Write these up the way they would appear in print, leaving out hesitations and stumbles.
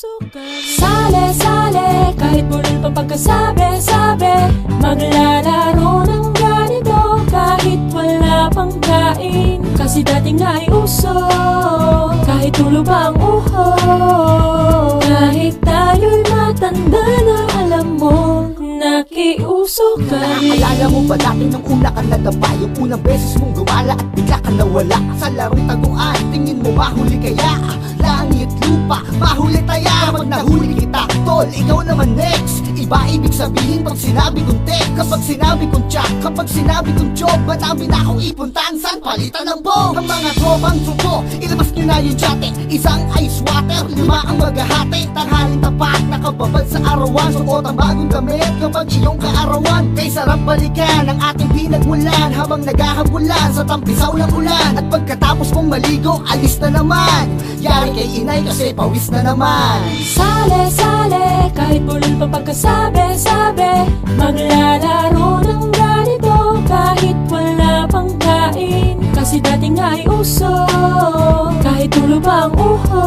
Nakiusok ka. Sale-sale, kahit bulol pa pagkasabi-sabi, maglalaro ng ganito kahit wala pang kain. Kasi dati nga'y uso, kahit tulo pa ang uho. Kahit tayo'y matanda na, alam mo, nakiusok ka rin. Naalala mo ba dati nung una ka nadapa, yung unang beses mong gumala at bigla ka nawala sa larong taguan? Tingin mo mahuli kaya? Langit, lupa, mahuli taya. Pag nahuli kita, tol, ikaw naman next. Iba ibig sabihin pag sinabi kong tek, kapag sinabi kong tsak, kapag sinabi kong job, madami na akong ipuntan, saan palitan ng bog? Ang mga tropang truko, ilabas nyo na yung jate. Isang ice water, 5 ang maghahati. Tanghaling tapat, nakababad sa arawan. Suot ang bagong damit kapag iyong kaarawan. Kay sarap balikan ang ating pinagmulan, habang naghahabulan sa tampisaw ng ulan. At pagkatapos mong maligo, alis na naman. Yari kay inay kasi pawis na naman. Sale-sale, kahit bulol pa pagkasabi-sabi, maglalaro ng ganito kahit wala pang kain. Kasi dati nga'y uso, kahit tulo pa ang uho.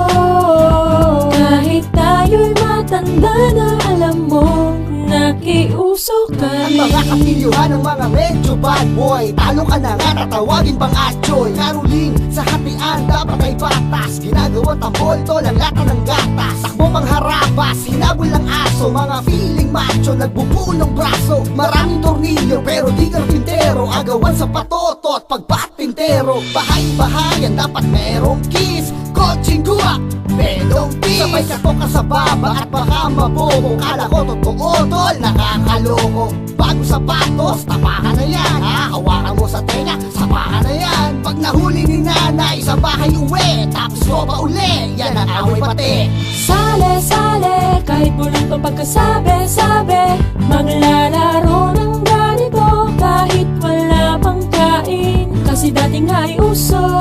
Kahit tayo'y matanda na, alam mo, nakiusok ka rin. Ang mga kapilyuhan ng mga medyo bad boy, talo ka na nga, tatawagin pang atchoy. Karuling sa hatian, dapat ay batas. Ginagawa tambol, tol, ang lata ng gatas. Takbo pang harabas, hinabol ng aso. Mga feeling macho, nagbubuo ng braso. Maraming tornilyo, pero di karpintero. Agawan sa patotot, pagpatintero. Bahay-bahayan, dapat merong kiss. Kotseng guwa, pedong kiss. Sabay katok ka sa baba at baka mabobo. Kala ko totoo, tol, nakakaloko. Bago sapatos, tapakan na yan. Hawakan mo sa tenga, sapakan na yan. Pag nahuli ni nanay, sa bahay uwi. Tapos roba uli, yan ang away pati. Sale-sale, kahit bulol pa pagkasabi-sabi, maglalaro ng ganito kahit wala pang kain. Kasi dati nga'y uso,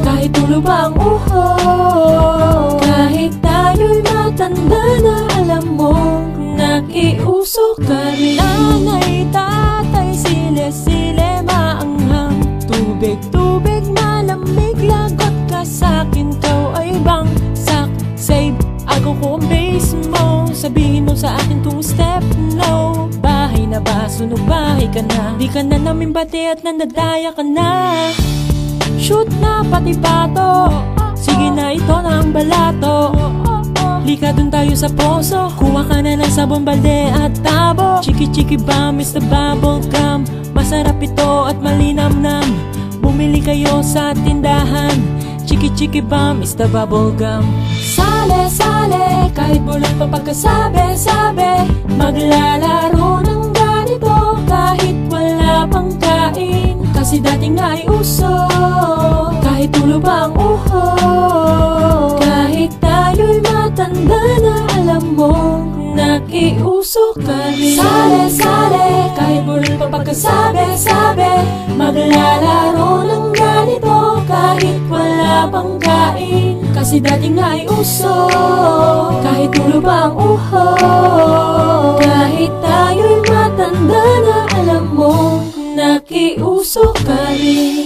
kahit tulo pa ang uho. Kahit tayo'y matanda na, alam mo, nakiusok ka rin. Nanay, tatay, sile-sile, maanghang. Tubig-tubig, malamig, lagot ka sa'kin. Kau ay bangsak, save, ako ko ang base mo. Sabihin mo sa akin kung step no. Bahay na ba, sunog bahay ka na. Di ka na namin bati at nandadaya ka na. Shoot na pati bato, sige na ito na ang balato. Lika dun tayo sa poso, kuha ka na ng sabong balde at tabo. Chiki-chiki ba, Mr. Bubblegum? Masarap ito at malinamnam. Bumili kayo sa tindahan. Chiki-chiki ba, Mr. Bubblegum? Sale-sale, kahit bulol pa pagkasabi-sabi, maglalaro ng ganito kahit wala pang kain. Kasi dati nga'y uso, kahit tulo pa ang uho. Kahit tayo'y matanda na, alam mo, nakiusok ka rin. Sale-sale, kahit bulol pa pagkasabi-sabi, maglalaro ng ganito kahit wala pang kain. Kasi dati nga'y uso, kahit tulo pa ang uho. Kahit tayo'y matanda na, alam mo, nakiusok ka rin.